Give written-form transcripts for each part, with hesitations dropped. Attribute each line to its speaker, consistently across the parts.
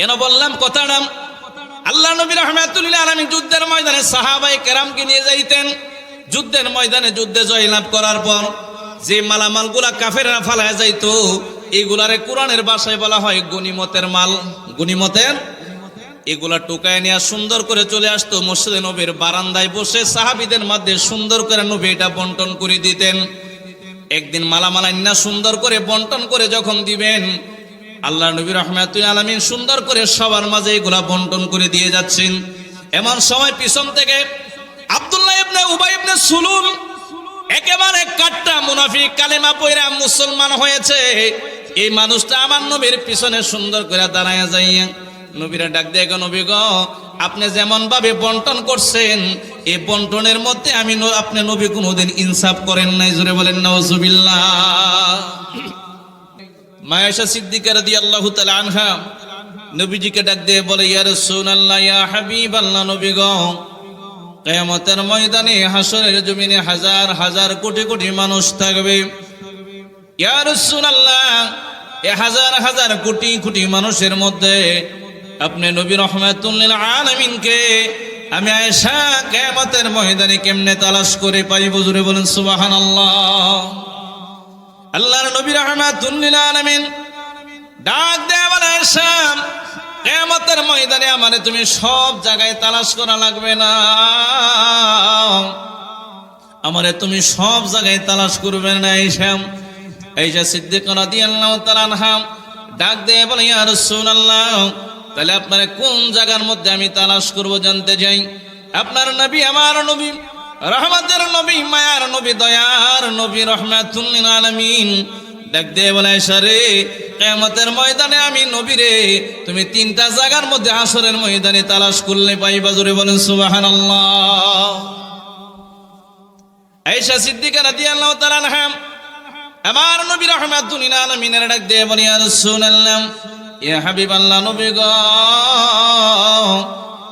Speaker 1: কেন বললাম কথাটা? আল্লাহ নবী রাহমাতুল্লিল আলামিন যুদ্ধের ময়দানে সাহাবায়ে কেরামকে নিয়ে যাইতেন। যুদ্ধের ময়দানে যুদ্ধে জয়লাভ করার পর যে মালামালগুলা কাফেররা ফালায় যাইতো, এগুলারে কোরআনের ভাষায় বলা হয় গনিমতের মাল। গনিমতের এগুলা টোকায় নিয়ে সুন্দর করে চলে আসতো মসজিদে নবীর বারান্দায় বসে সাহাবীদের মধ্যে সুন্দর করে নবী এটা বন্টন করে দিতেন। একদিন মালামাল আইনা সুন্দর করে বন্টন করে যখন দিবেন, আল্লাহ নবী রাহমাতুল্লিল আলামিন সুন্দর করে সবার মাঝে এগুলা বন্টন করে দিয়ে যাচ্ছেন। এমন সময় পিছন থেকে আব্দুল্লাহ ইবনে উবাই ইবনে সুলুল, একেবারে কাট্টা মুনাফিক, কালেমা পয়রা মুসলমান হয়েছে, এই মানুষটা আমার নবীর পিছনে সুন্দর করে দাঁড়ায় যাইয়া নবীরা ডাক দিয়ে, নবী গো, আপনি যেমন ভাবে বন্টন করছেন এই বন্টনের মধ্যে আপনি নবী কোনোদিন ইনসাফ করেন নাই। জোরে বলেন নাউজুবিল্লাহ। মা আয়েশা সিদ্দিকা রাদিয়াল্লাহু তাআলা আনহা নবীজিকে ডাক দিয়ে বলে, ইয়া রাসূলুল্লাহ, ইয়া হাবিবাল্লাহ, নবী গো, কিয়ামতের ময়দানে হাসরের জমিনে হাজার হাজার কোটি কোটি মানুষ থাকবে। ইয়া রাসূলুল্লাহ, এই হাজার হাজার কোটি কোটি মানুষের মধ্যে আপনি নবী রাহমাতুল্লিল আলামিনকে আমি আয়েশা কিয়ামতের ময়দানে কেমনে তালাশ করে পাইব? জোরে বলেন সুবহানাল্লাহ। আল্লাহর নবী রাহমাতুল্লিল আলামিন ডাক দেয়া বলে, আয়েশা, কিয়ামতের ময়দানে আমারে তুমি সব জায়গায় তালাশ করা লাগবে না, আমারে তুমি সব জায়গায় তালাশ করবে না। আয়েশা সিদ্দিকা রাদিয়াল্লাহু তাআলা আনহা ডাক দিয়ে বলে, ইয়া রাসূলুল্লাহ, তাহলে আপনার কোন জায়গার মধ্যে আমি তালাশ করব জানতে চাই। আপনার নবী, আমার নবী, রহমতের নবী, মায়ার নবী, দয়ার নবী রাহমাতুল্লিল আলামিন ডাক দিয়ে বলে, আয়েশা রে, কিয়ামতের ময়দানে আমি নবী রে তুমি তিনটা জায়গার মধ্যে হাসরের ময়দানে তালাশ করলে পাইবা। জোরে বলেন সুবহানাল্লাহ। আয়েশা সিদ্দিকা রাদিয়াল্লাহু তাআলা আনহা আমার নবী রাহমাতুল্লিল আলামিনের ডাক দিয়ে বলে, ইয়া রাসূলুল্লাহ, ইয়া হাবিবাল্লাহ, নবী গো,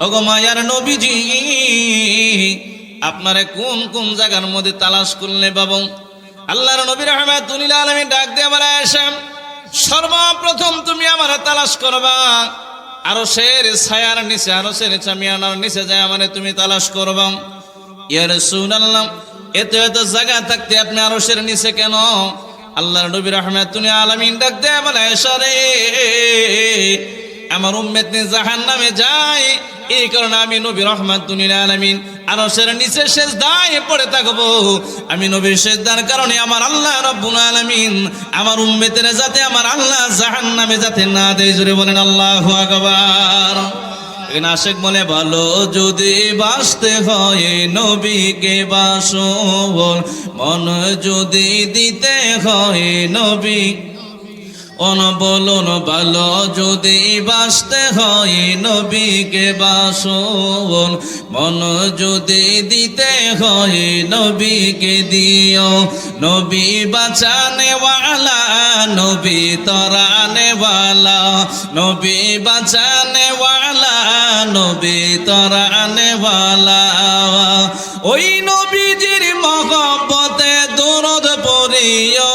Speaker 1: ওগো মায়ার নবীজি, আপনারে কোন কোন জায়গার মধ্যে তালাশ করলে পাবো? আল্লাহর নবী রাহমাতুল্লিল আলামিন ডাক দিয়ে বলে, আয়েশা, সর্বপ্রথম তুমি আমারে তালাশ করবা আরশের ছায়ার নিচে, আরশের চামিয়ানার নিচে যায় আমারে তুমি তালাশ করবা। ইয়া রাসূলুল্লাহ, এত এত জায়গা থাকতে আপনি আরশের নিচে কেন? আল্লাহর নবী রাহমাতুল্লিল আলামিন ডাক দিয়ে বলে, আয়েশা রে, আমার উম্মত জাহান্নামে যায়, এই কারণে আমি নবী রাহমাতুল্লিল আলামিন আরশের নিচে সিজদায় পড়ে থাকবো। আমি নবীর সিজদার কারণে আমার আল্লাহ রাব্বুল আলামিন আমার উম্মতের যাতে আমার আল্লাহ জাহান্নামে যাতে না দেয়। জোরে বলেন আল্লাহু আকবার। আশেক বলে, ভালো যদি বাসতে হয় নবীকে বাসো, মন যদি দিতে হয় নবী বলুন, ভালো যদি বাসতে হয় নবীকে বাসো, মন যদি দিতে হয় নবীকে দিও। নবী বাঁচানে ওয়ালা, নবী তরানে ওয়ালা, নবী বাঁচানে ওয়ালা, নবী তরানে ওয়ালা। ওই নবীজির মহব্বতে দরুদ পড়িও,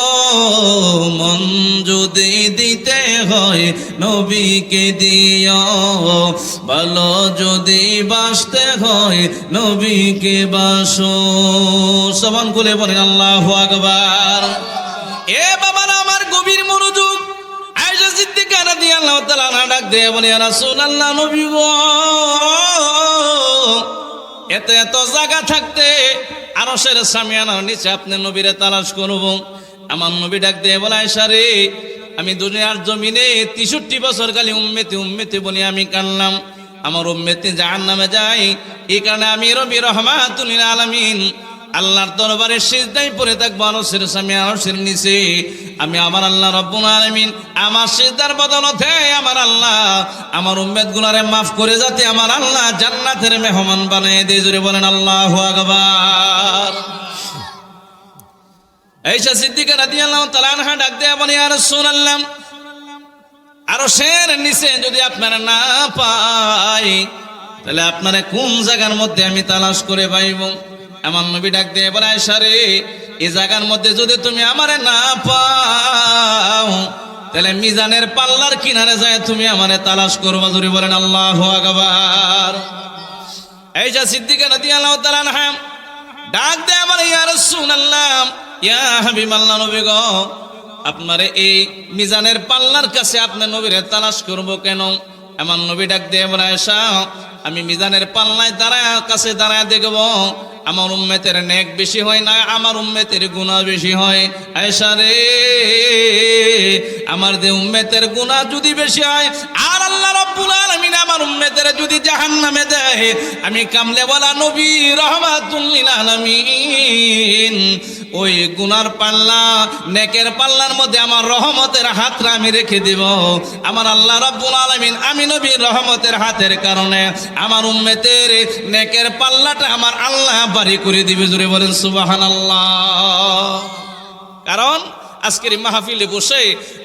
Speaker 1: মন যদি দিতে হয় নবীকে দিও, ভালো যদি বাসতে হয় নবীকে বাসো। সমান করে বলেন আল্লাহু আকবার। এ বাবারা আমার গভীর মনোযোগ। আয়েশা সিদ্দিকা রাদিয়াল্লাহু তাআলা আনহা ডাক দিয়ে বলে, ইয়া রাসূলুল্লাহ, নবী গো, এত এত জায়গা থাকতে আরশের সামিয়ানার নিচে আপনি নবীরে তালাশ করব। আমার নবী ডাক দিয়ে বলে, আয়েশা রে, আমি দুনিয়ার জমিনে 63 বছর খালি উম্মতি উম্মতি বলে আমি কানলাম, আমার উম্মতি জাহান্নামে যায়, এই কারণে আমি নবী রাহমাতুল্লিল আলামিন আল্লাহর দরবারে সিজদায় পড়ে থাকবো আরশের সামনে, আরশের নিচে। আমি আমার আল্লাহ রাব্বুল আলামিন আমার সিজদার বদলতে আমার আল্লাহ আমার উম্মত গুনারে মাফ করে যাতে আমার আল্লাহ জান্নাতের মেহমান বানিয়ে দেয়। জোরে বলেন আল্লাহু আকবার। আয়েশা সিদ্দিকা রাদিয়াল্লাহু তাআলা আনহা ডাক দেয়া বলে, ইয়া রাসূলুল্লাহ, আরশের নিচে যদি আপনারা না পাই তাহলে আপনারা কোন জায়গার মধ্যে আমি তালাশ করে পাইব? আমার নবী ডাক দিয়ে বলে, আয়েশা রে, এই জায়গার মধ্যে যদি তুমি আমারে না পাও তাহলে মিজানের পাল্লার কিনারে যায় তুমি আমারে তালাশ করবা, জোরে বলেন আল্লাহু আকবার। আয়েশা সিদ্দিকা রাদিয়াল্লাহু তাআলা আনহা ডাক দেয়া বলে, ইয়া রাসূলুল্লাহ, ইয়া হাবিবাল্লাহ, নবী গো, আপনারে এই মিজানের পাল্লার কাছে আপনার নবীরে তালাশ করব কেন? আমার নবী ডাক দিয়ে বলে, আয়েশা, আমি মিজানের পাল্লায় কাছে দাঁড়ায় দেখব আমার উম্মতের নেক বেশি হয় না আমার উম্মতের গুনাহ বেশি হয়। আয়েশা রে, আমার যে উম্মতের গুনাহ যদি বেশি হয় আর আল্লাহ রাব্বুল আলামিন আমার উম্মতের যদি জাহান্নামে দেয়, আমি কামলেওয়ালা নবী রাহমাতুল লিল আলামিন ওই গুনার পাল্লা নেকের পাল্লার মধ্যে আমার রহমতের হাতটা আমি রেখে দিব। আমার আল্লাহ রাব্বুল আলামিন আমি নবীর রহমতের হাতের কারণে আমার উম্মতের নেকের পাল্লাটা আমার আল্লাহ বাড়ি করে দিবে, জোরে বলেন সুবহানাল্লাহ। কারণ আজকের মাহফিলে বসে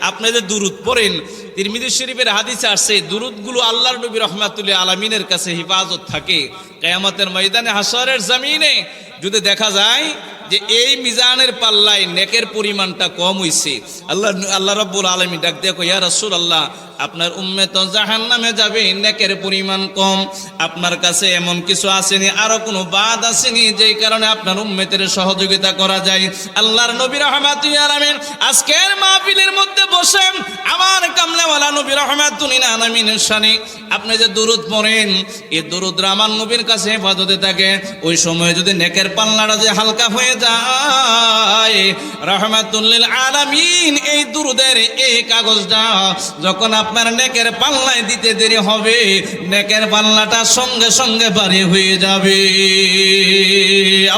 Speaker 1: আপনি যে দুরূদ পড়েন, তিরমিজি শরীফের হাদিসে আসছে দুরূদগুলো আল্লাহর নবী রাহমাতুল লিল আলামিনের কাছে হিফাজত থাকে। কিয়ামতের ময়দানে হাশরের জমিনে যদি দেখা যায় যে এই মিজানের পাল্লায় নেকের পরিমাণটা কম হইছে, আল্লাহ রাব্বুল আলামিন ডাক দেখো, ইয়া রাসূলুল্লাহ, আপনার উম্মত জাহান্নামে যাবে, নেকের পরিমাণ কম, আপনার কাছে এমন কিছু আসেনি, আরো কোনো বাদ আসেনি যেই কারণে আপনার উম্মতের সহযোগিতা করা যায়? আল্লাহর নবী রাহমাতুল লিল আলামিন আজকের মাহফিলের মধ্যে বসে আমার কামলেওয়ালা নবী রাহমাতুল লিল আলামিনের শানে আপনি যে দুরূদ পড়েন, এই দুরূদ আমার নবীর কাছে হেফাজতে থাকে। ওই সময় যদি নেকের পাল্লাটা যে হালকা হয়ে যায়, রাহমাতুল লিল আলামিন এই দুরূদের এই কাগজটা যখন আপনার নেকের পাল্লায় দিতে দেরি হবে, নেকের পাল্লাটা সঙ্গে সঙ্গে ভারী হয়ে যাবে।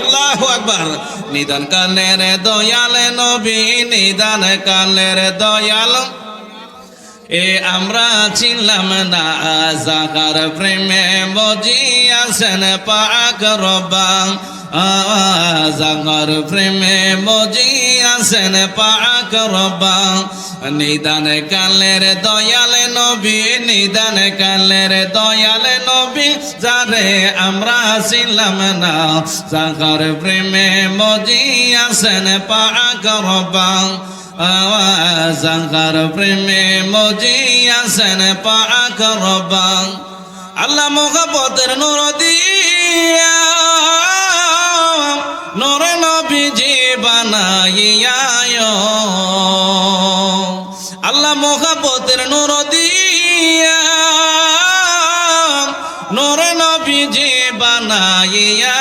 Speaker 1: আল্লাহু আকবার। নিদান কালের দয়াল নবী, নিদান কালের দয়াল, এ আমরা চিনলাম না যাহার প্রেমে মজিয়াছেন পাক রব্বা, যাহার প্রেমে মজিয়াছেন পাক রব্বা। নিদান কালের দয়াল নবী, নিদান কালের দয়াল নবী, যারে আমরা চিনলাম না যাহার প্রেমে মজিয়াছেন পাক রব্বা, যাহার প্রেমে মজিয়াছেন পাক রব্বা। আল্লাহ মোহাব্বতের নূর দিয়া নূর নবীজি বানাইয়া, আল্লাহ মোহাব্বতের নূর দিয়া নূর নবীজি বানাইয়া,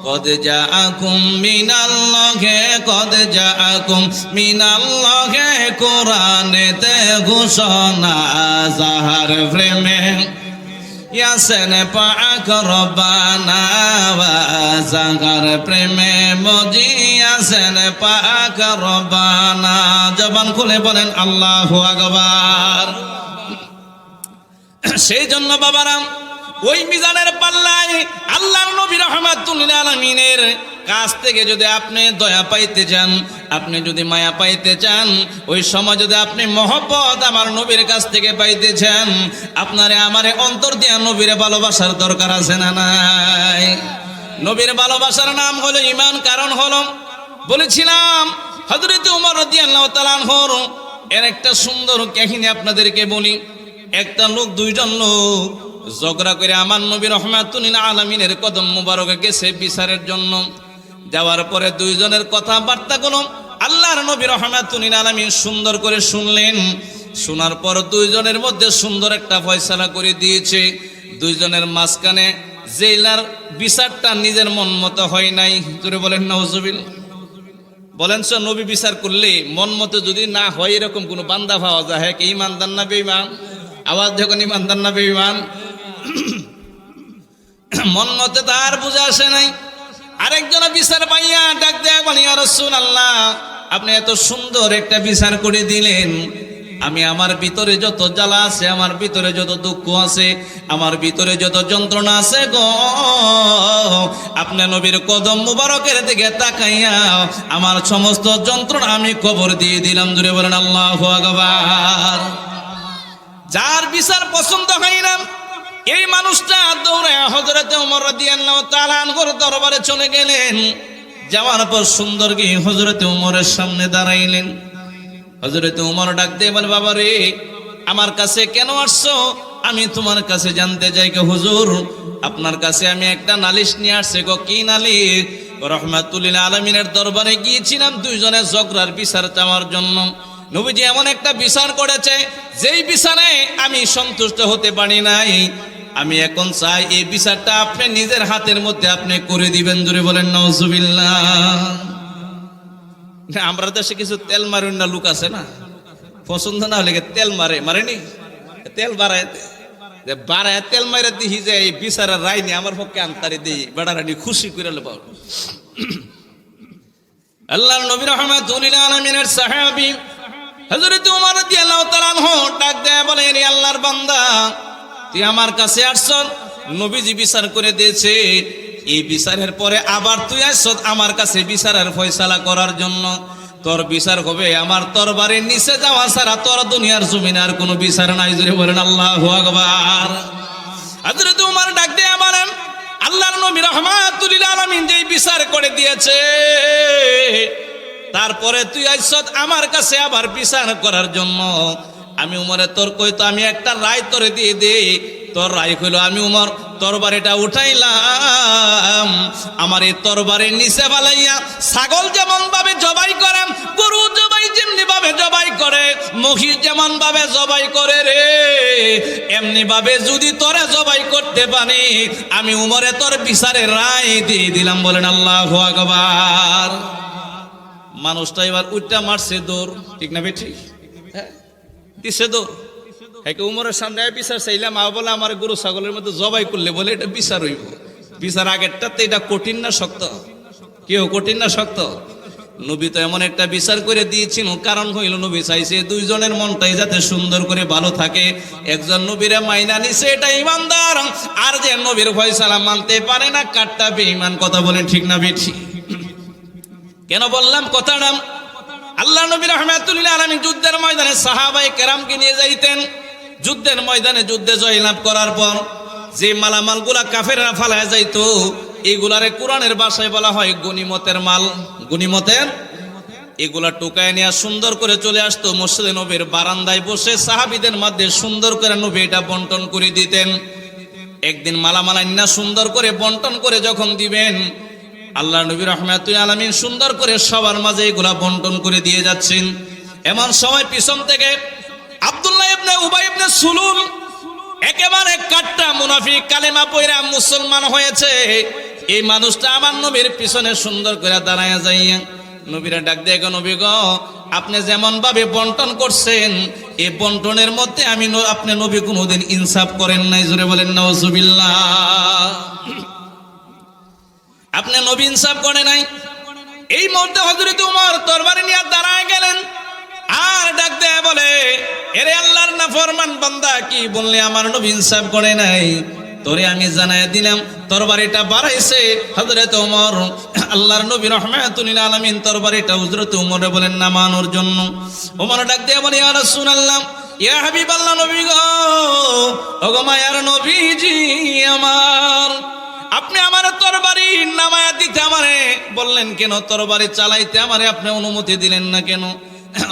Speaker 1: কদ জাআকুম মিনাল্লাহি, কদ জাআকুম মিনাল্লাহি, কোরআনেতে ঘোষণা যাহার প্রেমে ইয়াছেন পাক রব্বানা, যাহার প্রেমে মজিয়াছেন পাক রব্বানা। জবান খুলে বলেন আল্লাহু আকবার। সেই জন্য বাবারাম, ওই মিজানের পাল্লায় আল্লাহর নবী রাহমাতুল লিল আলামিনের কাছ থেকে যদি আপনি দয়া পাইতে চান, আপনি যদি মায়া পাইতে চান, ওই সময় যদি আপনি মহব্বত আমার নবীর কাছ থেকে পাইতে চান, আপনারে আমারে অন্তর দিয়া নবীরে ভালোবাসার দরকার আছে না নাই? নবীর ভালোবাসার নাম হলো ঈমান। কারণ হলো, বলেছিলাম হযরত ওমর রাদিয়াল্লাহু তাআলা আনহুর এর একটা সুন্দর কাহিনী আপনাদেরকে বলি। একটা লোক, দুইজন লোক ঝগড়া করে আমার নবী রাহমাতুল লিল আলামিনের কদম মুবারকে গেছে বিচারের জন্য। যাওয়ার পরে দুইজনের কথাবার্তা গুলো আল্লাহর নবী রাহমাতুল লিল আলামিন সুন্দর করে শুনলেন। শোনার পর দুইজনের মধ্যে সুন্দর একটা ফয়সালা করে দিয়েছে। দুইজনের মাঝখানে জেলার বিচারটা নিজের মন মতো হয় নাই। জোরে বলেন নাউজুবিল্লাহ। বলেন সে নবী বিচার করলে মন মতো যদি না হয়, এরকম কোন বান্দা পাওয়া যায়? হ্যাঁ, কি ইমানদার না বেঈমান? আওয়াজ যখন ইমানদার না বেঈমান? মন মতে তার বুঝে আসে নাই। আরেকজন বিচার পাইয়া ডাক দেয়া বলি, ইয়া রাসূলুল্লাহ, আপনি এত সুন্দর একটা বিচার করে দিলেন, আমি আমার ভিতরে যত জ্বালা আছে, আমার ভিতরে যত দুঃখ আছে, আমার ভিতরে যত যন্ত্রণা আছে গো, আপনি নবীর কদম মুবারকের দিকে তাকাইয়া আমার সমস্ত যন্ত্রণা আমি কবর দিয়ে দিলাম। জোরে বলেন আল্লাহু আকবার। যার বিচার পছন্দ হয় না, এই মানুষটা দৌড়ে হযরত ওমর রাদিয়াল্লাহু তাআলা আনহুর দরবারে চলে গেলেন। যাওয়ার পর সুন্দর গিয়ে হযরত ওমরের সামনে দাঁড়াইলেন। হযরত ওমর ডাক দিয়ে বলে, বাবা রে, আমার কাছে কেন আসছো? আমি তোমার কাছে জানতে চাই গো হুজুর, আপনার কাছে আমি একটা নালিশ নিয়ে আসছি গো। কি নালিশ? রাহমাতুল আলামিনের দরবারে গিয়েছিলাম দুইজনের ঝগড়ার বিচার চাওয়ার জন্য। নবীজি এমন একটা বিচার করেছে, যেই বিচারে আমি সন্তুষ্ট হতে পারি নাই। আমি এখন চাই এই বিচারটা আপনি নিজের হাতের মধ্যে আপনি করে দিবেন। জোরে বলেন নাউজুবিল্লাহ। আমরা দেশে কিছু তেল মারুন না লোক আছে না, পছন্দ না হলে তেল মারেনি, তেল বাড়ায় তেল মারে দিহি যে এই বিচারের রায় নিয়ে আমার পক্ষে আনতারি দিই বেড়ারানি খুশি করে পাও। আল্লাহর নবী রাহমাতুল আলামিনের সাহাবী হযরত ওমর রাদিয়াল্লাহু তাআলা আনহু ডাক দেয়া বলে, রে আল্লাহর বান্দা, তুই আমার কাছে আসছ, নবীজি বিচার করে দিয়েছে, এই বিচারের পরে আবার তুই আসছ আমার কাছে বিচারের ফয়সালা করার জন্য। তোর বিচার হবে আমার তরবারির নিচে যাওয়া ছাড়া, তোর দুনিয়ার জমিনে আর কোনো বিচার নাই। জোরে বলেন আল্লাহু আকবার। হযরত ওমর ডাক দেয়া বলেন, আল্লাহর নবী রাহমাতুল আলামিন যেই বিচার করে দিয়েছে, তারপরে তুই আইছ আমার কাছে আবার বিচার করার জন্য। আমি উমরে তোর কই তো আমি একটা রায় তোরে দিয়ে দেই। তোর রায় হইল আমি উমর তরবারিটা উঠাইলাম, আমার এই তরবারির নিচে বালাইয়া ছাগল যেমন ভাবে জবাই করে, গরু জবাই যেমনি ভাবে জবাই করে, মহিষ যেমন ভাবে জবাই করে রে, এমনি ভাবে যদি তোরে জবাই করতে পারি, আমি উমরে তোর বিচারের রায় দিয়ে দিলাম। বলেন আল্লাহু আকবার। মানুষটা এবার উইটা মারছে দৌড়, ঠিক না বেঠিক? হ্যাঁ, দিছে দৌড়। একে উমরের সামনে বিচার চাইলাম, বলে আমার গরু ছাগলের মধ্যে জবাই করলে বলে এটা বিচার হইব। বিচার আগেরটাতে এটা কঠিন না শক্ত? কেউ কঠিন না শক্ত? নবী তো এমন একটা বিচার করে দিয়েছিল, কারণ হইল নবী চাইছে দুইজনের মনটাই যাতে সুন্দর করে ভালো থাকে। একজন নবীরে মাইনা নিছে, এটা ইমানদার, আর যে নবীর ফয়সালা মানতে পারে না, কাটটা বেঈমান। কথা বলেন ঠিক না বেঠি? কেন বললাম কথাটা? আল্লাহ নবী রাহমাতুল আলামিন যুদ্ধের ময়দানে সাহাবায়ে কেরামকে নিয়ে যাইতেন। যুদ্ধের ময়দানে যুদ্ধে জয়লাভ করার পর যে মালামালগুলা কাফেররা ফালায় যাইতো, এগুলারে কোরআনের ভাষায় বলা হয় গনিমতের মাল। গনিমতের এগুলা টুকায় নিয়ে সুন্দর করে চলে আসতো মসজিদে নবীর বারান্দায় বসে সাহাবীদের মধ্যে সুন্দর করে নবী এটা বন্টন করে দিতেন। একদিন মালামাল আইনা সুন্দর করে বন্টন করে যখন দিবেন, আল্লাহ নবী রাহমাতুল আলামিন সুন্দর করে সবার মাঝে এগুলা বন্টন করে দিয়ে যাচ্ছেন। এমন সময় পিছন থেকে আব্দুল্লাহ ইবনে উবাই ইবনে সুলুল, একেবারে কাট্টা মুনাফিক, কালেমা পয়রা মুসলমান হয়েছে, এই মানুষটা আমার নবীর পিছনে সুন্দর করে দাঁড়ায় যাইয়া নবীরা ডাক দিয়ে, নবী গো, আপনি যেমন ভাবে বন্টন করছেন, এই বন্টনের মধ্যে আমি আপনি নবী কোনোদিন ইনসাফ করেন নাই। জোরে বলেন নাউজুবিল্লাহ। আপনি নবী ইনসাফ করে নাই। এই মুহূর্তে হযরত ওমর তরবারি নিয়ে দাঁড়ায় গেলেন, আর ডাক দেয়া বলে, এরে আল্লাহর নাফরমান বান্দা, কি বললে আমার নবী ইনসাফ করে নাই? তোরে আমি জানাই দিলাম, তরবারিটা বাড়াইছে হযরত ওমর। আল্লাহর নবী রাহমাতুল আলামিন তরবারিটা হযরত ওমরে বলেন নামানোর জন্য। ওমর ডাক দেয়া বলে, ইয়া রাসূলুল্লাহ, ইয়া হাবিবাল্লাহ, নবী গো, ওগো মায়ার নবীজি আমার, আপনি আমার তরবারি নামায়া দিতে আমারে বললেন কেন? তরবারি চালাইতে আমারে আপনি অনুমতি দিলেন না কেন?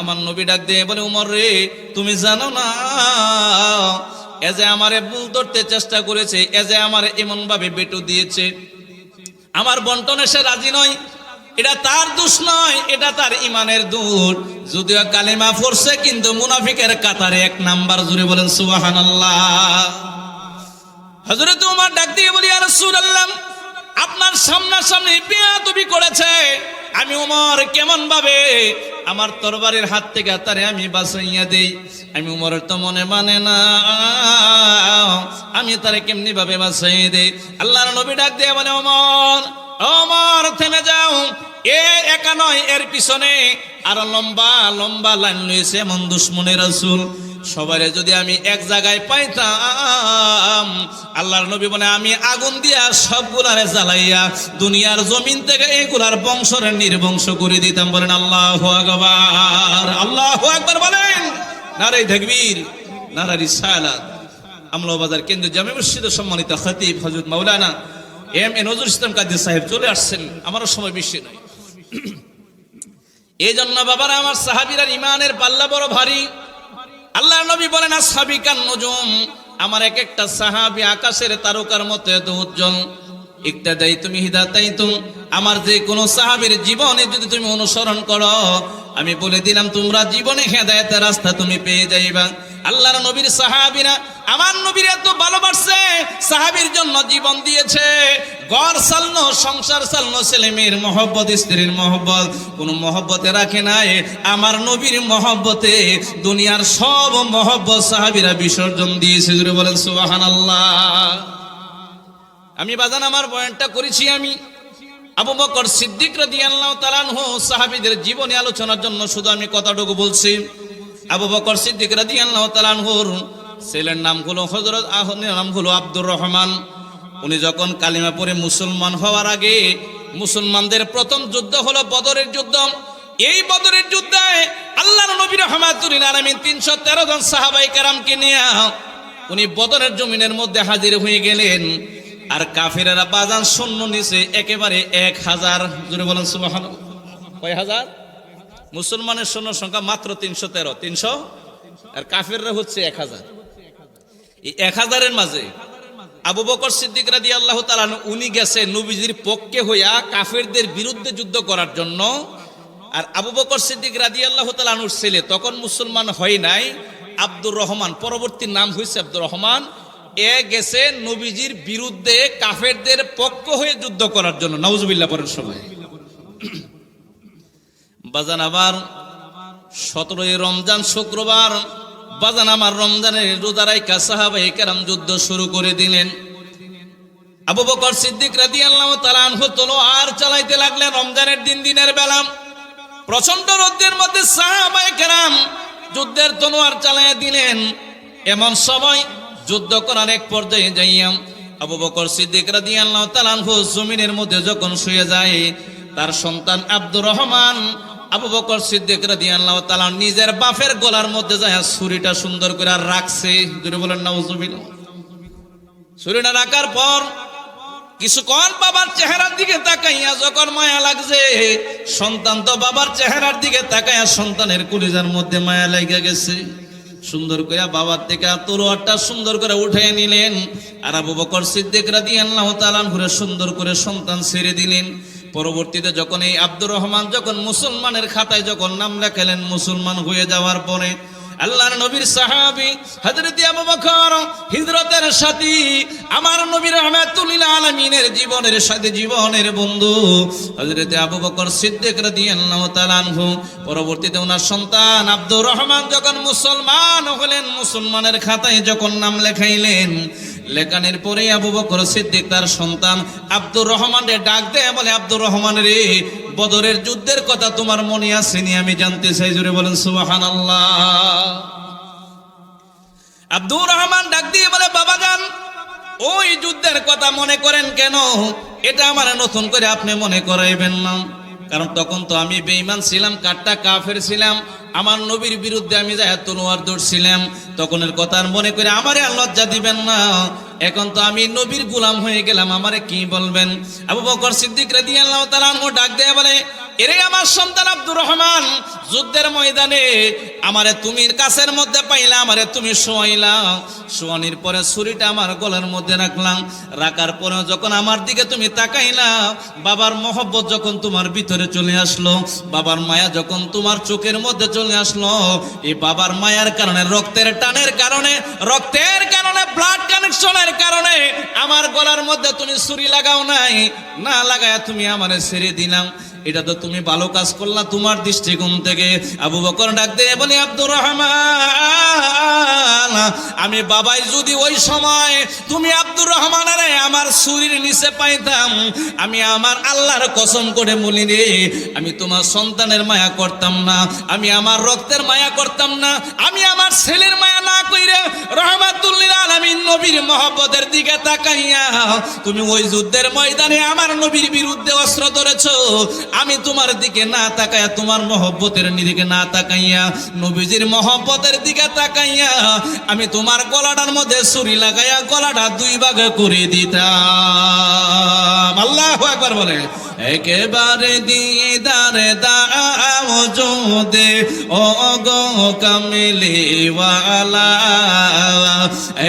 Speaker 1: আমার নবী ডাক দিয়ে বলে, উমর রে, তুমি জানো না, এ যে আমারে ভুল ধরতে চেষ্টা করেছে, এ যে আমারে এমন ভাবে বেটু দিয়েছে, আমার বন্টনে সে রাজি নয়, এটা তার দোষ নয়, এটা তার ইমানের দোষ। যদিও কালেমা পড়ছে, কিন্তু মুনাফিকের কাতারে এক নাম্বার। জুড়ে বলেন সুবহানাল্লাহ। হযরত ওমর ডাক দিয়ে বলি, ইয়া রাসূলুল্লাহ, আপনার সামনাসামনি বেয়াদবি করেছে, আমি ওমর কেমন ভাবে আমার তরবারির হাত থেকে তারে আমি বাঁচাইয়া দেই? আমি ওমরের তো মনে মানে না, আমি তারে কেমনি ভাবে বাঁচাইয়া দেই? আল্লাহর নবী ডাক দিয়ে বলে, ওমর, ওমর থেমে যাও। এ একা নয়, এর পিছনে আরো লম্বা লম্বা লাইন রয়েছে এমন দুশমনের রাসূল। সবারে যদি আমি এক জায়গায় পাইতাম, আল্লাহর নবী বলে, আমি আগুন দিয়া সবগুলারে জ্বালাইয়া দুনিয়ার জমিন থেকে এগুলার বংশরে নির্বংশ করে দিতাম। বলেন আল্লাহু আকবার। আল্লাহু আকবার বলেন। নারে তাকবীর, নারে রিসালাত। আমলাবাজার কেন্দ্রীয় জামে মসজিদের সম্মানিত খতিব হযরত মাওলানা এম এ নজরুল ইসলাম কাদের সাহেব চলে আসছেন। আমারও সময় বেশি নয়। এই জন্য বাবারা আমার সাহাবীরা ইমানের পাল্লা বড় ভারী। আল্লাহর নবী বলেন আসহাবী কান নুজুম, আমার এক একটা সাহাবী আকাশের তারকার মতো এত উজ্জ্বল। ইক্তাদাইতুম হিদাতাইতুম, আমার যে কোনো সাহাবীর জীবনে যদি তুমি অনুসরণ করো, আমি বলে দিলাম তোমরা জীবনে হেদায়েতের রাস্তা তুমি পেয়ে যাইবা। আল্লাহর নবীর সাহাবীরা আমার নবীর এত ভালোবাসছে, সাহাবীর জন্য জীবন দিয়েছে। ঘর চালনো, সংসার চালনো, ছেলে মেয়ের মহব্বত, স্ত্রীর মহব্বত, কোনো মহব্বতে রাখে নাই। আমার নবীর মহব্বতে দুনিয়ার সব মহব্বত সাহাবীরা বিসর্জন দিয়েছে। জোরে বলেন সুবহানাল্লাহ। আমি বাজান আমার বয়ানটা করেছি আমি আবু বকর সিদ্দিক রাদিয়াল্লাহু তাআলা আনহু সাহাবীদের জীবনী আলোচনার জন্য শুধু আমি কথাটুকু বলছি। আবু বকর সিদ্দিক রাদিয়াল্লাহু তাআলা আনহুর ছেলের নাম হলো হযরত নাম হলো আব্দুর রহমান। উনি যখন কালিমা পড়ে মুসলমান হওয়ার আগে মুসলমানদের প্রথম যুদ্ধ হলো বদরের যুদ্ধ। এই বদরের যুদ্ধে আল্লাহর নবী রাহমাতুল লিল আলামিন 313 জন সাহাবায়ে কেরামকে নিয়ে উনি বদরের জমিনের মধ্যে হাজির হয়ে গেলেন। আর কাফেরেরা বাজান সৈন্য নিচে একেবারে 1000। জোরে বলেন সুবহানাল্লাহ। কয় হাজার? মুসলমানের সৈন্য সংখ্যা মাত্র 313, 300, আর কাফেররা হচ্ছে 1000। এই 1000-এর মাঝে আবু বকর সিদ্দিক রাদিয়াল্লাহু তাআলা উনি গেছে নবীজির পক্ষে হইয়া কাফেরদের বিরুদ্ধে যুদ্ধ করার জন্য। আর আবু বকর সিদ্দিক রাদিয়াল্লাহু তাআলা আনহুর ছেলে তখন মুসলমান হয় নাই, আব্দুর রহমান, পরবর্তী নাম হয়েছে আব্দুর রহমান, এ গেছে নবীজির বিরুদ্ধে কাফেরদের পক্ষ হয়ে যুদ্ধ করার জন্য। নাউজুবিল্লাহ পরের সময় বাজান আবার 17ই রমজান শুক্রবার বাজান আমার রমজানের রোজা রাইখা সাহাবায়ে কেরাম যুদ্ধ শুরু করে দিলেন। আবু বকর সিদ্দিক রাদিয়াল্লাহু তাআলা আনহু তলোয়ার চালাইতে লাগলেন। রমজানের দিনের বেলা প্রচন্ড রোদের মধ্যে সাহাবায়ে কেরাম যুদ্ধের তলোয়ার চালাইয়া দিলেন। এমন সময় যুদ্ধ করার এক পর্যায়ে যাইয়া আবু বকর সিদ্দিক রাদিয়াল্লাহু তাআলা আনহু জমিনের মধ্যে যখন শুয়ে যায়, তার সন্তান আব্দুর রহমান আবু বকর সিদ্দিক রাদিয়াল্লাহু তাআলা নিজের বাপের গলার মধ্যে যায় ছুরিটা সুন্দর করে রাখছে। জোরে বলেন নাউজুবিল্লাহ। ছুরিটা রাখার পর কিছুক্ষণ বাবার চেহারার দিকে তাকাইয়া যখন মায়া লাগছে, সন্তান তো বাবার চেহারার দিকে তাকাইয়া সন্তানের কলিজার মধ্যে মায়া লেগে গেছে। সুন্দর করে বাবার থেকে তলোয়ারটা সুন্দর করে উঠিয়ে নিলেন। আর আবু বকর সিদ্দিক রাদিয়াল্লাহু তাআলা আনহু সুন্দর করে সন্তান ছেড়ে দিলেন। পরবর্তীতে যখন এই আব্দুর রহমান যখন মুসলমানের খাতায় যখন নাম লেখালেন, মুসলমান হয়ে যাওয়ার পরে আল্লাহর নবীর সাহাবী হযরত আবু বকর হিজরতের সাথী, আমার নবী রাহমাতুল লিল আলামিনের জীবনের সাথে জীবনের বন্ধু হযরত আবু বকর সিদ্দিক রাদিয়াল্লাহু তাআলা আনহু, পরবর্তীতে ওনার সন্তান আব্দুর রহমান যখন মুসলমান হলেন, মুসলমানের খাতায় যখন নাম লেখাইলেন, লেখানোর পরে আবু বকর সিদ্দিক তার সন্তান আব্দুর রহমানকে ডাক দেয়, বলে আব্দুর রহমান রে, বদরের যুদ্ধের কথা তোমার মনে আছে নি? আমি জানতে চাই। জোরে বলেন সুবহানাল্লাহ। আব্দুর রহমান ডাক দিয়ে বলে, বাবা জান, ওই যুদ্ধের কথা মনে করেন কেন? এটা আমার নতুন করে আপনি মনে করাইবেন না, কারণ তখন তো আমি বেঈমান ছিলাম, কাট্টা কাফের ছিলাম, আমার নবীর বিরুদ্ধে আমি যাই তলোয়ার ধরছিলাম। তখনের কথা আর মনে করে আমারে আর লজ্জা দিবেন না। এখন তো আমি নবীর গোলাম হয়ে গেলাম, আমারে কি বলবেন? আবু বকর সিদ্দিক রাদিয়াল্লাহু তাআলা আনহু ডাক দেয়া বলে, এরে আমার সন্তান আব্দুর রহমান, যুদ্ধের ময়দানে আমারে তুমি কাছের মধ্যে পাইলা, আমারে তুমি শোয়াইলা, শোয়ানির পরে ছুরিটা আমার গলার মধ্যে রাখলাম, রাখার পরে যখন আমার দিকে তুমি তাকাইলা, বাবার মহব্বত যখন তোমার ভিতরে চলে আসলো, বাবার মায়া যখন তোমার চোখের মধ্যে চলে আসলো, এই বাবার মায়ার কারণে, রক্তের টানের কারণে, রক্তের কারণে, ব্লাড কানেকশনের কারণে আমার গলার মধ্যে তুমি ছুরি লাগাও নাই, না লাগায় তুমি আমারে ছেড়ে দিলাম। এটা তো তুমি ভালো কাজ করলা তোমার দৃষ্টিকোণ থেকে। আবু বকর ডাক দিয়ে বলি, আব্দুর রহমান, আমি বাবাই যদি ওই সময় তুমি আব্দুর রহমানের আমার ছুরির নিচে পাইতাম, আমি আমার আল্লাহর কসম করে বলি রে, আমি তোমার সন্তানের মায়া করতাম না, আমি আমার রক্তের মায়া করতাম না, আমি আমার ছেলের মায়া না কইরে রাহমাতুল লিল আলামিন নবী নবীর মহব্বতের দিকে তাকাইয়া তুমি ওই যুদ্ধের ময়দানে আমার নবীর বিরুদ্ধে অস্ত্র ধরেছো, আমি তোমার দিকে না তাকাইয়া, তোমার মহব্বতের দিকে না তাকাইয়া, নবীজির মহব্বতের দিকে তাকাইয়া আমি তোমার গলাটার মধ্যে ছুরি লাগাইয়া গলাটা দুই ভাগ করে দিতাম। আল্লাহু আকবার বলে। একেবারে দিদারে দাও যদি ও গো কামিলি ওয়ালা,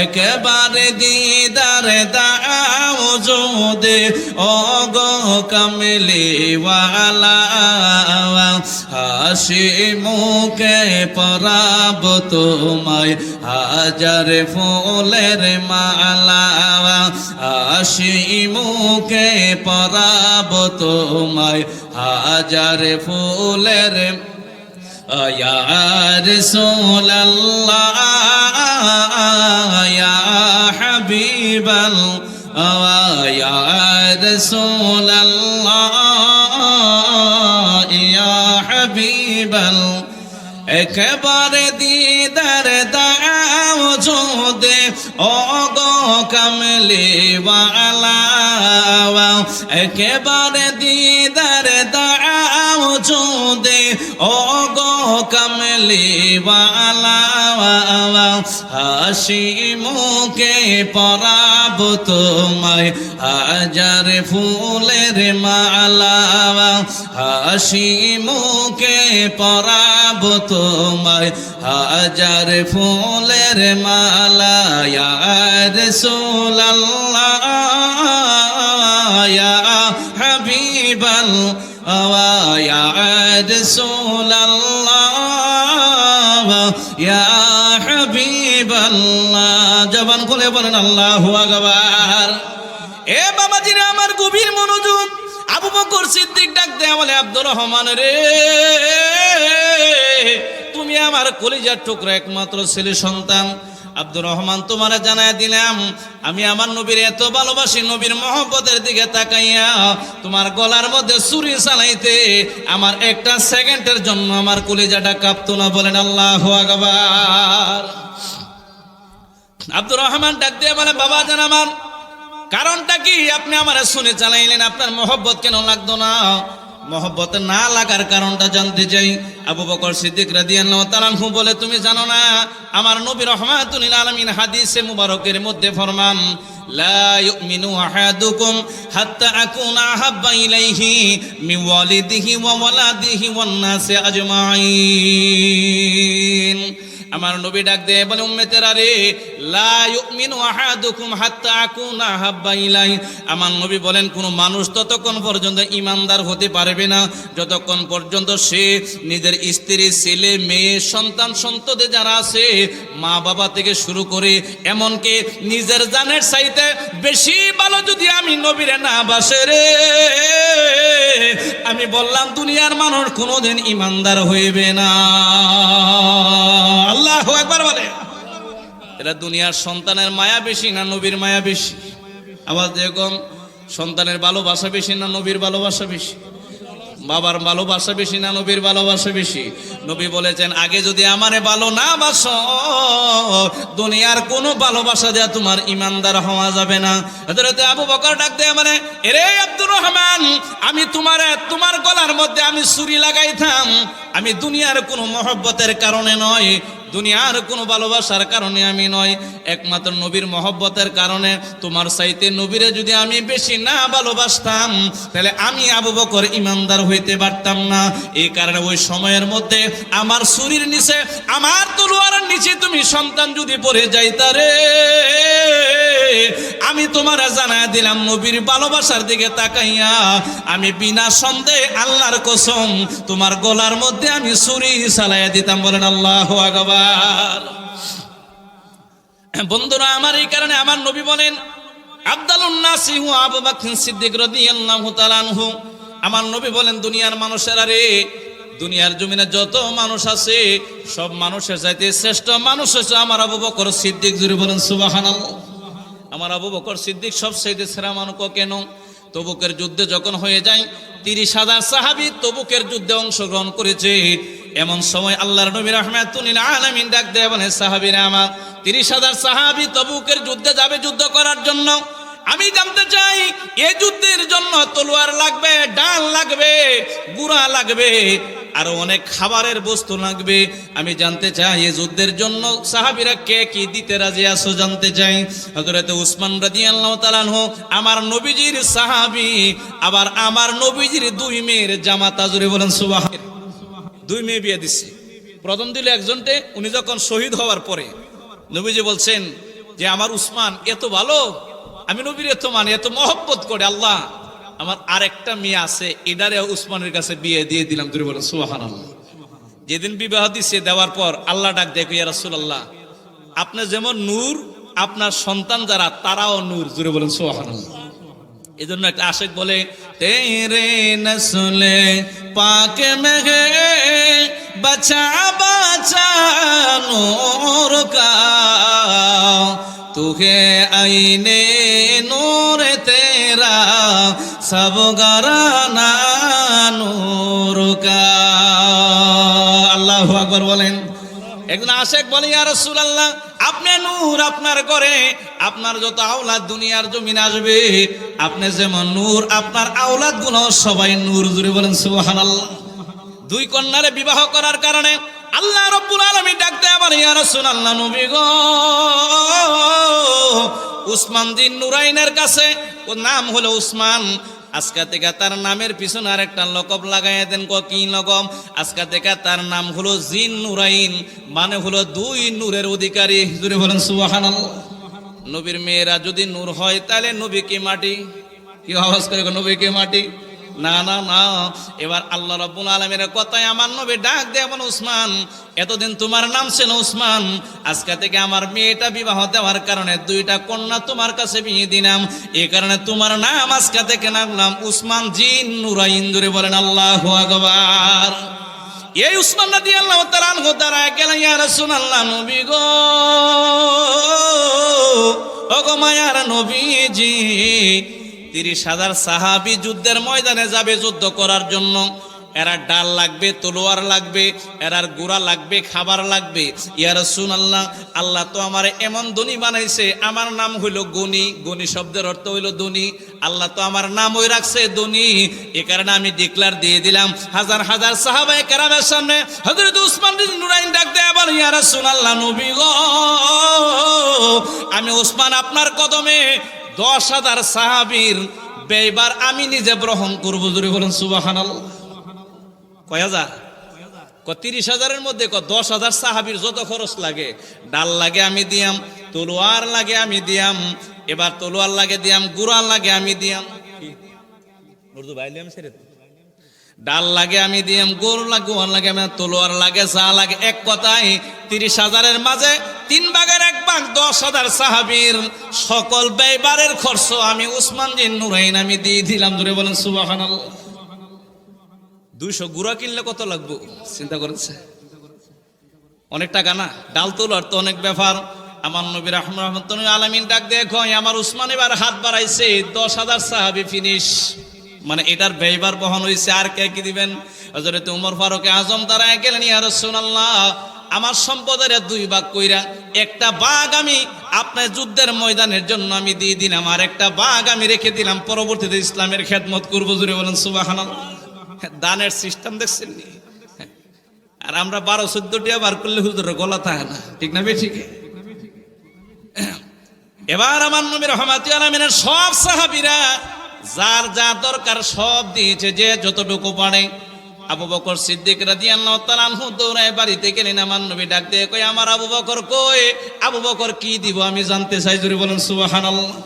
Speaker 1: একেবারে দিদারে দাও যদি ও গো কামিলি ওয়ালা, হাসি মুখে পরাব তোমায় হাজার ফুলের মালা, হাসি মুখে পরাব তোমায় হাজার ফুলের। ইয়া রাসূলুল্লাহ ইয়া হাবিবাল্লাহ ইয়া রাসূলুল্লাহ ইয়া হাবিবাল্লাহ, একেবারে দিদার দাও যদি ও গো কামলি ওয়ালা, একেবারে দিদার দাও যদি ও গো কামলি ওয়ালা, হাসি মুখে পরাব তোমায় হাজার ফুলের মালা, হাসি মুখে পরাব তোমায় হাজার ফুলের মালা। ইয়া রাসূলুল্লাহ ইয়া হাবিবাল্লাহ ইয়া রাসূলুল্লাহ ইয়া হাবিবাল্লাহ। জবান খুলে বলেন আল্লাহু আকবার। এ বাবাজিরা আমার গভীর মনোযোগ। আবু বকর সিদ্দিক ডাক দেয়া বলে, আব্দুর রহমান রে, তুমি আমার কলিজার টুকরা একমাত্র ছেলে সন্তান। আব্দুর রহমান, তোমার জানায় দিলাম আমি আমার নবীর এত ভালোবাসি, নবীর মহব্বতের দিকে তাকাইয়া তোমার গলার মধ্যে ছুরি চালাইতে আমার একটা সেকেন্ডের জন্য আমার কলিজাটা কাঁপতো না। বলেন আল্লাহু আকবার। আব্দুর রহমান ডাক দিয়ে বলে, বাবা জান আমার কারণটা কি? আপনি আমার শুনে চালাইলেন, আপনার মহব্বত কেন লাগতো না? মহব্বত না লাগার কারণটা জানতে চাই। আবু বকর সিদ্দিক রাদিয়াল্লাহু তাআলা আনহু বলে, তুমি জানো না আমার নবী রাহমাতুল লিল আলামিন হাদিসে মুবারকের মধ্যে ফরমান, লা ইউমিনু আহাদুকুম হাত্তা আকুনা আহাব্বা ইলাইহি মিন ওয়ালিদিহি ওয়া ওয়ালাদিহি ওয়ান নাসি আজমাইন। আমার নবী ডাক দিয়ে বলে, উম্মতেরা রে, লা ইউমিনু আহাদুকুম হাত্তা আকুনা আহাব্বা ইলাইহি। আমার নবী বলেন, কোন মানুষ ততক্ষণ পর্যন্ত ইমানদার হতে পারবে না যতক্ষণ পর্যন্ত সে নিজের স্ত্রী, ছেলে, মেয়ে, সন্তান, সন্ততি যারা আছে, মা বাবা থেকে শুরু করে এমনকি নিজের জানের চাইতে বেশি ভালো যদি আমি নবীরে না বাসে রে, আমি বললাম দুনিয়ার মানুষ কোনোদিন ইমানদার হইবে না। আল্লাহু আকবার বলে। এরা দুনিয়ার সন্তানের মায়া বেশি না নবীর মায়া বেশি? আবার যেরকম সন্তানের ভালোবাসা বেশি না নবীর ভালোবাসা বেশি? বাবার ভালোবাসা বেশি না নবীর ভালোবাসা বেশি? নবী বলেছেন, আগে যদি আমারে ভালো না বাসো, দুনিয়ার কোনো ভালোবাসা দেয়া তোমার ইমানদার হওয়া যাবে না। হযরত আবু বকর ডাক দেয়া মানে, এরে আব্দুর রহমান, আমি তোমার গলার মধ্যে আমি ছুরি লাগাইতাম, আমি দুনিয়ার কোনো মহব্বতের কারণে নয়, দুনিয়ার কোনো ভালোবাসার কারণে আমি নয়, একমাত্র নবীর মহব্বতের কারণে। তোমার চাইতে নবীরে যদি আমি বেশি না ভালোবাসতাম তাহলে আমি আবু বকর ইমানদার হইতে পারতাম না। এই কারণে ওই সময়ের মধ্যে আমার ছুরির নিচে, আমার তলোয়ারের নিচে তুমি সন্তান যদি পড়ে যাইতারে, আমি তোমার জানায় দিলাম নবীর ভালোবাসার দিকে তাকাইয়া আমি বিনা সন্দেহে আল্লাহর কসম তোমার গলার মধ্যে আমি ছুরি চালাইয়া দিতাম। বলেন আল্লাহু আকবার। বন্ধুরা আমার, এই কারণে আমার নবী বলেন, আফদালুন নাসি হুয়া আবু বকর সিদ্দিক রাদিয়াল্লাহু তাআলা আনহু। আমার নবী বলেন, দুনিয়ার মানুষেরা রে, দুনিয়ার জমিনে যত মানুষ আছে সব মানুষের চাইতে শ্রেষ্ঠ মানুষ হচ্ছে আমার আবু বকর সিদ্দিক। জুড়ে বলেন সুবহানাল্লাহ। আমার আবু বকর সিদ্দিক সবচেয়ে সেরা মানুষ। কেন? তবুকের যুদ্ধে যখন হয়ে যায়, 30,000 সাহাবী তবুকের যুদ্ধে অংশগ্রহণ করেছে। এমন সময় আল্লাহর নবী রাহমাতুল আলামিন ডাক দেয়া বলে, সাহাবীরা আমার, 30,000 সাহাবী তবুকের যুদ্ধে যাবে যুদ্ধ করার জন্য। আমি জানতে চাই এই যুদ্ধের জন্য তলোয়ার লাগবে, ডাল লাগবে, গুড়া লাগবে, আরো অনেক খাবারের বস্তু লাগবে। আমি জানতে চাই এই যুদ্ধের জন্য সাহাবীরা কে কি দিতে রাজি আছো জানতে চাই। হযরত উসমান রাদিয়াল্লাহু তাআলা আনহু আমার নবীজির সাহাবী, আবার আমার নবীজির 2 মেয়ের জামাতা, জুড়ে বলেন সুবহানাল্লাহ। 2 মেয়ে বিয়ে দিচ্ছে। প্রথম দিল একজনকে, উনি যখন শহীদ হওয়ার পরে নবীজি বলছেন যে আমার উসমান এত ভালো, আমি নবীর এত মানে এত মহব্বত করে, আল্লাহ আমার আরেকটা মেয়ে আছে, এটারে উসমানের কাছে বিয়ে দিয়ে দিলাম। তুই বলেন সুবহানাল্লাহ। যেদিন বিবাহ দিচ্ছে, দেওয়ার পর আল্লাহ ডাক দেখো, ইয়া রাসূলুল্লাহ, আপনি যেমন নূর, আপনার সন্তান যারা তারাও নূর। জুড়ে বলেন সুবহানাল্লাহ। এই জন্য একটা আশিক বলে, তেরে নসলে পাক মে বচা বচা নূর কা, তুহে আইনে নূর তেরা সব গরানা নূর কা। আল্লাহু আকবার বলেন। একজন আশিক বলে, ইয়া রাসূলুল্লাহ, আপনি নূর, আপনার ঘরে আপনার যত আওলাদ দুনিয়ার জমিন আসবে, আপনি যেমন নূর, আপনার আওলাদ গুলো সবাই নূর। জুড়ে বলেন সুবহানাল্লাহ। 2 কন্যারে বিবাহ করার কারণে আল্লাহ রাব্বুল আলামিন ডাকতে আবার, ইয়া রাসূলুল্লাহ, নবী গো, উসমান দিন নুরাইনের কাছে, ওর নাম হলো উসমান, আজকে থেকে তার নামের পিছনে আরেকটা লকব লাগাই দেন। কি লকব? আজকে থেকে তার নাম হলো জিন নুরাইন, মানে হলো 2 নূরের অধিকারী। জুড়ে বলেন সুবহানাল্লাহ। নবীর মেয়েরা যদি নূর হয়, তাহলে নবী কি মাটি? কি আওয়াজ করে, নবী কি মাটি? না না না। এবার আল্লাহ রাব্বুল আলামিনের কথায় আমার নবী ডাক দেয়া বলেন, উসমান, এতদিন তোমার নাম ছিল উসমান, আজকে থেকে আমার মেয়েটা বিবাহ দেওয়ার কারণে 2টা কন্যা তোমার কাছে বিয়ে দিলাম, এই কারণে তোমার নাম আজকে থেকে নাম উসমান জিন নুরাইন। জুড়ে বলেন আল্লাহু আকবার। এই উসমান রাদিয়াল্লাহু তাআলা আনহু দাঁড়ায় গেলেন, ইয়া রাসূলুল্লাহ, নবী গো, ওগো মায়ার নবীজি, 30,000 সাহাবী যুদ্ধের ময়দানে যাবে যুদ্ধ করার জন্য। এরা ডাল লাগবে, তলোয়ার লাগবে, এরার গুড়া লাগবে, খাবার লাগবে। ইয়া রাসূলুল্লাহ, আল্লাহ তো আমার এমন ধনী বানাইছে, আমার নাম হইল গনি। গনি শব্দের অর্থ হইল ধনী। আল্লাহ তো আমার নাম ওই রাখছে ধনী, এ কারণে আমি ডিক্লার দিয়ে দিলাম। হাজার হাজার সাহাবায়ে কেরামের সামনে হযরত উসমান বিন নুরাইন ডাক দেয়া বলে, ইয়া রাসূলুল্লাহ, নবী গো, আমি উসমান আপনার কদমে 10,000 সাহাবীর ব্যয়বার আমি নিজে গ্রহণ করবো। জুড়ে বলেন সুবহানাল্লাহ। কয় হাজার? 30,000-এর মধ্যে 10,000 সাহাবীর যত খরচ লাগে, ডাল লাগে আমি দিয়াম, তলোয়ার লাগে আমি দিয়াম, এবার তলোয়ার লাগে দিয়াম, গুড়া লাগে আমি দিয়াম, ডাল লাগে আমি দিয়াম, গোর লাগে, লাগে, তলোয়ার লাগে, যা লাগে, এক কথায় 30,000-এর মাঝে 3 ভাগের 1 ভাগ 10,000 সাহাবীর সকল ব্যয়বারের খরচ আমি উসমান জিন নুরাইন আমি দিয়ে দিলাম। জুড়ে বলেন সুবহানাল্লাহ। 200 গুড়া কিনলে কত লাগবে চিন্তা করেছে? অনেক টাকা না? ডাল তোলার তো অনেক ব্যাপার। আমার নবী রাহমাতুল আলামিন ডাক দেখো, আমার উসমান এবার হাত বাড়াইছে, 10,000 সাহাবী ফিনিশ, মানে এটার ব্যয়বার বহন হয়েছে। আর কে কি দিবেন? হযরত ওমর ফারুক আজম দাঁড়ায় গেলেন, ইয়া রাসূলুল্লাহ, আমার সম্পদের 2 ভাগ কইরা 1টা ভাগ আমি আপনার যুদ্ধের ময়দানের জন্য আমি দিয়ে দিলাম, আর 1টা ভাগ আমি রেখে দিলাম, পরবর্তীতে ইসলামের খেদমত করবো। জুড়ে বলেন সুবহানাল্লাহ। দানের সিস্টেম দেখছেন? আর আমরা 12-14টা বার করলে হুজুরের গলা থাকে না, ঠিক না? ঠিক। এবার আমার নবী রাহমাতুল আলামিনের সব সাহাবীরা যার যা দরকার সব দিয়েছে, যে যতটুকু পারে। আবু বকর সিদ্দিক রাদিয়াল্লাহু তাআলা আনহু দৌড়ায় বাড়িতে গেলেন। আমার নবী ডাক দিয়ে কই, আমার আবু বকর কই? আবু বকর কি দিব আমি জানতে চাই। জুড়ে বলেন সুবহানাল্লাহ।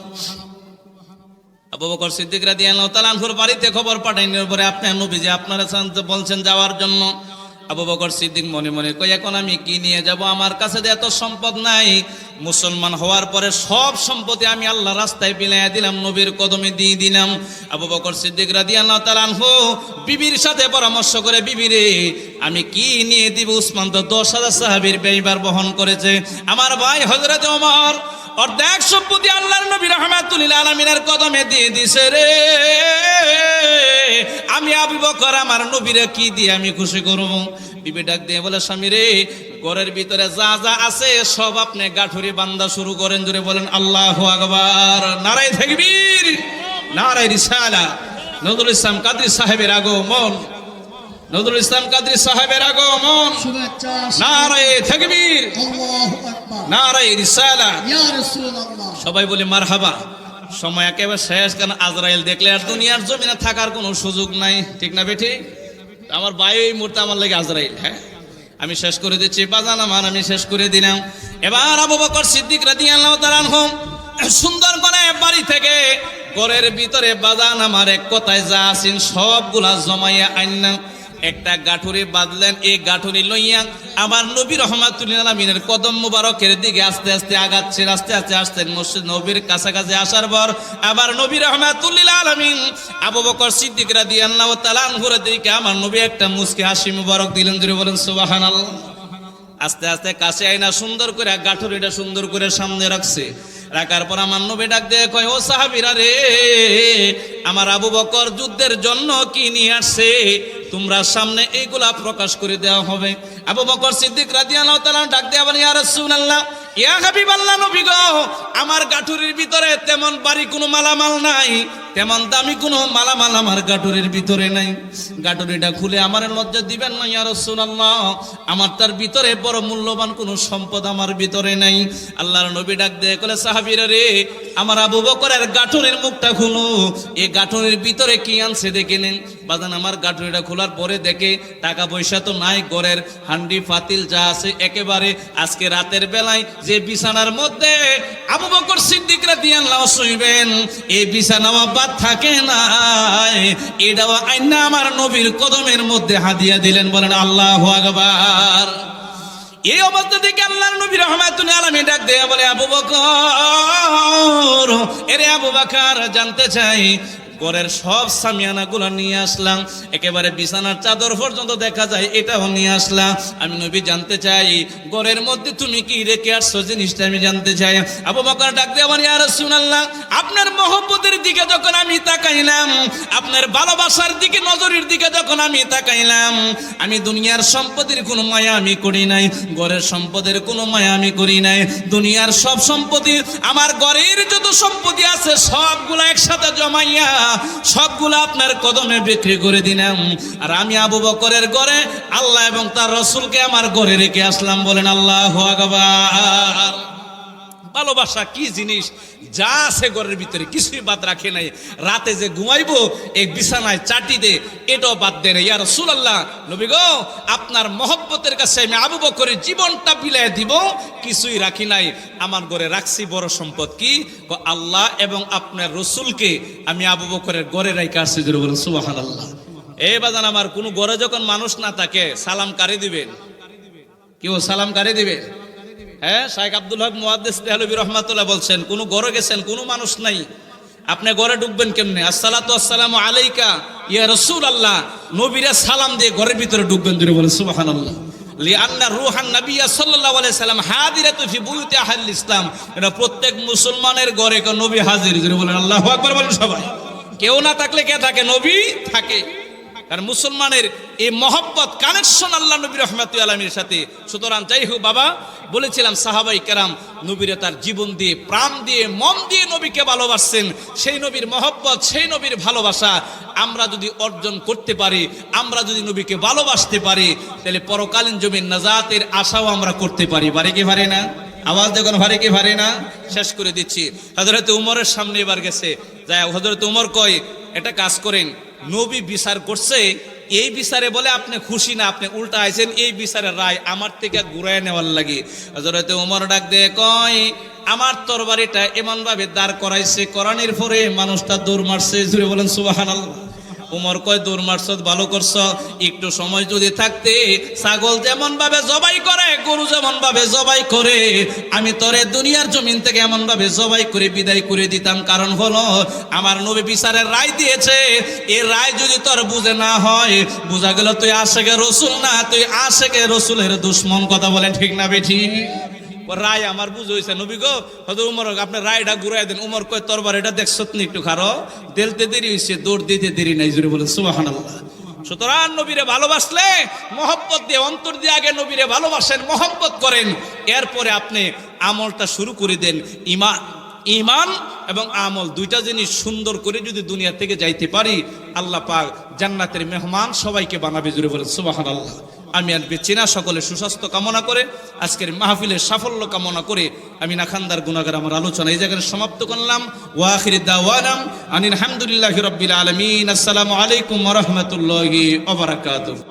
Speaker 1: আবু বকর সিদ্দিক রাদিয়াল্লাহু তাআলা আনহুর বাড়িতে খবর পাঠানোর পরে, আপনি নবীজি আপনারা বলছেন যাওয়ার জন্য। আবু বকর সিদ্দিক মনে মনে কই, এখন আমি কি নিয়ে যাব? আমার কাছে যে এত সম্পদ নাই, মুসলমান হওয়ার পরে সব সম্পত্তি আমি আল্লাহর রাস্তায় বিলাইয়া দিলাম, নবীর কদমে দিয়ে দিলাম। আবু বকর সিদ্দিক রাদিয়াল্লাহু তাআলা আনহু বিবির সাথে পরামর্শ করে, বিবি রে, আমি কি নিয়ে দিব? উসমান তো 10,000 সাহাবীর ব্যয়ভার বহন করেছে। আমার ভাই হযরত ওমর অর্ধেক সম্পত্তি আল্লাহর নবী রাহমাতুল আলামিনের কদমে দিয়ে দিছে রে। আমি আবু বকর আমার নবীরে কি দিয়ে আমি খুশি করব? বিবি ডাক দিয়ে বলে স্বামী রে, ঘরের ভিতরে যা যা আছে সব আপনি গাঠুরি বান্দা শুরু করেন। জোরে বলেন আল্লাহু আকবার। নারায়ে তাকবীর, নারায়ে রিসালাত। নজরুল ইসলাম কাদরী সাহেবের আগমন, নজরুল ইসলাম কাদরী সাহেবের আগমন।
Speaker 2: শুভেচ্ছা।
Speaker 1: নারায়ে তাকবীর,
Speaker 2: আল্লাহু আকবার।
Speaker 1: নারায়ে রিসালাত।
Speaker 2: ইয়া রাসূলুল্লাহ।
Speaker 1: সবাই বলি মারহাবা। সময় একেবারে শেষ, কারণ আজরাইল দেখলে আর দুনিয়ার জমিনে থাকার কোনো সুযোগ নাই, ঠিক না বেঠিক? আমার ভাই এই মুহূর্তে আমার লাগে আজরাইল। হ্যাঁ, আমি শেষ করে দিচ্ছি বাজান আমার, আমি শেষ করে দিলাম। এবার আবু বকর সিদ্দিক রাদিয়াল্লাহু তাআলা আনহু সুন্দর করে বাড়ি থেকে ঘরের ভিতরে বাজান আমার এক কথায় যা আছেন সবগুলা জমাইয়া আইনা একটা গাঠুরি বাঁধলেন। এই গাঠুরি লইয়া আমার নবী রহমাতুল্লিল আলামিনের কদম মুবারকের দিকে আস্তে আস্তে আগাচ্ছেন, আস্তে আস্তে আসতেন। মসজিদ নবীর কাছাকাছি আসার পর আবার নবী রহমাতুল্লিল আলামিন আবু বকর সিদ্দিক রাদিয়াল্লাহু তাআলা আনহুর দিকে আমার নবী একটা মুস্কি হাসি মুবারক দিলেন। জোরে বলেন সুবহানাল্লাহ। আস্তে আস্তে কাছে আইনা সুন্দর করে গাঠুরিটা সুন্দর করে সামনে রাখছে। রাখার পর আমার নবী ডাক দিয়ে কয়, ও সাহাবীরা রে, আমার আবু বকর যুদ্ধের জন্য কি নিয়ে আসছে তোমরা সামনে এইগুলা প্রকাশ করে দেওয়া হবে। আবু বকর সিদ্দিক রাদিয়াল্লাহু তাআলা ডাক দিয়ে বলেন, ইয়া রাসূলুল্লাহ, ইয়া হাবিবাল্লাহ, নবী গো, আমার গাঠুরির ভিতরে তেমন বাড়ি কোনো মালামাল নাই, তেমন দামি কোনো মালামাল আমার গাঠুরির ভিতরে নাই। গাঠুরিটা খুলে আমার লজ্জা দিবেন না ইয়া রাসূলুল্লাহ, আমার তার ভিতরে বড় মূল্যবান কোনো সম্পদ আমার ভিতরে নাই। আল্লাহর নবী ডাক দিয়ে কলে, সাহাবীরা রে, আমার আবু বকরের গাঠুরির মুখটা খুলো, এই গাঠুরির ভিতরে কি আনছে দেখে নেন। বাজান আমার গাঠুরিটা খোলার পরে দেখে টাকা পয়সা তো নাই, ঘরের হান্ডি ফাতিল যা আছে একেবারে আজকে রাতের বেলায় যে বিছানার মধ্যে আবু বকর সিদ্দিক রাদিয়াল্লাহু শুইবেন, এই বিছানাও বাদ থাকে না, এটাও আইনা আমার নবীর কদমের মধ্যে হাদিয়া দিলেন। বলেন আল্লাহু আকবার। এই অবস্থা থেকে আল্লাহর নবী রহমাতুল্লিল আলামিন ডাক দেয়া বলে, আবু বকর, এরে আবু বকর, জানতে চাই ঘরের সব সামিয়ানাগুলো নিয়ে আসলাম, একেবারে বিছানার চাদর পর্যন্ত দেখা যায় এটাও নিয়ে আসলাম। আমি নবী জানতে চাই ঘরের মধ্যে তুমি কি রেখে আসছো, জিনিসটা আমি জানতে চাই। আবু বকর ডাক দিয়ে বলে, ইয়া রাসূলুল্লাহ, আপনার মহব্বতের দিকে যখন আমি তাকাইলাম, আপনার ভালোবাসার দিকে নজরের দিকে যখন আমি তাকাইলাম, আমি দুনিয়ার সম্পদের কোনো মায়া আমি করি নাই, ঘরের সম্পদের কোনো মায়া আমি করি নাই। দুনিয়ার সব সম্পত্তি, আমার ঘরের যত সম্পত্তি আছে সবগুলা একসাথে জমাইয়া সবগুলো আপনার কদমে বিক্রি করে দিলাম। আর আমি আবু বকরের ঘরে আল্লাহ এবং তার রাসূলকে আমার ঘরে রেখে আসলাম। বলেন আল্লাহু আকবার। ভালোবাসা কি জিনিস, যা আছে ঘরের ভিতরে কিছুই বাদ রাখে নাই। রাতে যে ঘুমাইবো এক বিছানায় চাটি দে, এটাও বাদ দেয় না। ইয়া রাসূলুল্লাহ, নবী গো, আপনার মহব্বতের কাছে আমি আবু বকরের জীবনটা বিলাই দিব, কিছুই রাখি নাই। আমার ঘরে রাখছি বড় সম্পদ কি, আল্লাহ এবং আপনার রাসূলকে আমি আবু বকরের ঘরে রেখে আসছি। জোরে বলেন সুবহানাল্লাহ। এই বাজান আমার কোন ঘরে যখন মানুষ না থাকে সালাম কারে দিবেন? কেউ সালাম কারে দিবে? হ্যাঁ, শাইখ আব্দুল হক মুহাদ্দিস দেহলভী রহমাতুল্লাহ বলছেন, কোন ঘরে গেছেন, কোনো মানুষ নাই, আপনি ঘরে ঢুকবেন কেমনে? আসসালাতু আসসালামু আলাইকা ইয়া রাসূলুল্লাহ, নবীরা সালাম দিয়ে ঘরের ভিতরে ঢুকবেন। জোরে বলেন সুবহানাল্লাহ। লিআন্না রূহান নবী সাল্লাল্লাহু আলাইহি সাল্লাম হাদিরাতু ফি বুয়ুতি আহলিল ইসলাম, এটা প্রত্যেক মুসলমানের ঘরে নবী হাজির। জোরে বলেন আল্লাহু আকবার। বলেন সবাই। কেউ না থাকলে কে থাকে? নবী থাকে। কারণ মুসলমানের এই মহব্বত কানেকশন আল্লাহ নবী রহমাতুল্লিল আলামিনের সাথে। সুতরাং যাই হোক বাবা, বলেছিলাম সাহাবাই কেরাম নবীরা তার জীবন দিয়ে, প্রাণ দিয়ে, মন দিয়ে নবীকে ভালোবাসছেন। সেই নবীর মহব্বত, সেই নবীর ভালোবাসা আমরা যদি অর্জন করতে পারি, আমরা যদি নবীকে ভালোবাসতে পারি, তাহলে পরকালীন জমির নাজাতের আশাও আমরা করতে পারি। পারি কি পারি না? আওয়াজ দেখুন, পারি কি পারি না? শেষ করে দিচ্ছি। হযরত উমরের সামনে এবার গেছে, যাই হযরত উমর কয়, এটা কাজ করেন, নবী বিচার করছে, এই বিচারে বলে আপনি খুশি না, আপনি উল্টা আইছেন, এই বিচারের রায় আমার থেকে ঘুরায় নেওয়ার লাগে। হযরত ওমর ডাক দিয়ে কয়, আমার তরবারিটা এমন ভাবে দাঁড় করাইছে, করানোর পরে মানুষটা দৌড় মারছে। জুড়ে বলেন সুবহানাল্লাহ। উমর কয়, দৌড় মারছ, ভালো করছ, একটু সময় যদি থাকতে ছাগল যেমন ভাবে জবাই করে, গরু যেমন ভাবে জবাই করে, আমি তোরে দুনিয়ার জমিন থেকে এমন ভাবে জবাই করে বিদায় করে দিতাম। কারণ হলো আমার নবী বিচারের রায় দিয়েছে, এই রায় যদি তোর বুঝে না হয়, বোঝা গেল তুই আশেকে রসুল না, তুই আশেকে রসুলের দুশ্মন। কথা বলেন ঠিক না বেঠিক? রায় আমার বুঝে হয়েছে, নবী গো, হয়তো উমর আপনার রায়টা ঘুরাই দেন। উমর কয়, তোর বাড়িটা দেখছত নি একটু খারো, দেলতে দেরি হয়েছে, দৌড় দিতে দেরি নাই। জুড়ে বলেন সুবহানাল্লাহ। সুতরাং নবীরে ভালোবাসলে মহব্বত দিয়ে অন্তর দিয়ে আগে নবীরে ভালোবাসেন, মহব্বত করেন, এরপরে আপনি আমলটা শুরু করে দেন। ঈমান এবং আমল দুইটা জিনিস সুন্দর করে যদি দুনিয়া থেকে যাইতে পারি, আল্লাহ পাক জান্নাতের মেহমান সবাইকে বানাবে। জুড়ে বলেন সুবহানাল্লাহ। আমি আর বেচিনা সকলে সুস্বাস্থ্য কামনা করে, আজকের মাহফিলের সাফল্য কামনা করে আমি নাখান্দার গুনাহগার আমার আলোচনা এই জায়গায় সমাপ্ত করলাম। ওয়া আখির দাওয়ানা আনিল হামদুলিল্লাহি রাব্বিল আলামিন। আসসালামু আলাইকুম ওয়া রাহমাতুল্লাহি ওয়া বারাকাতুহু।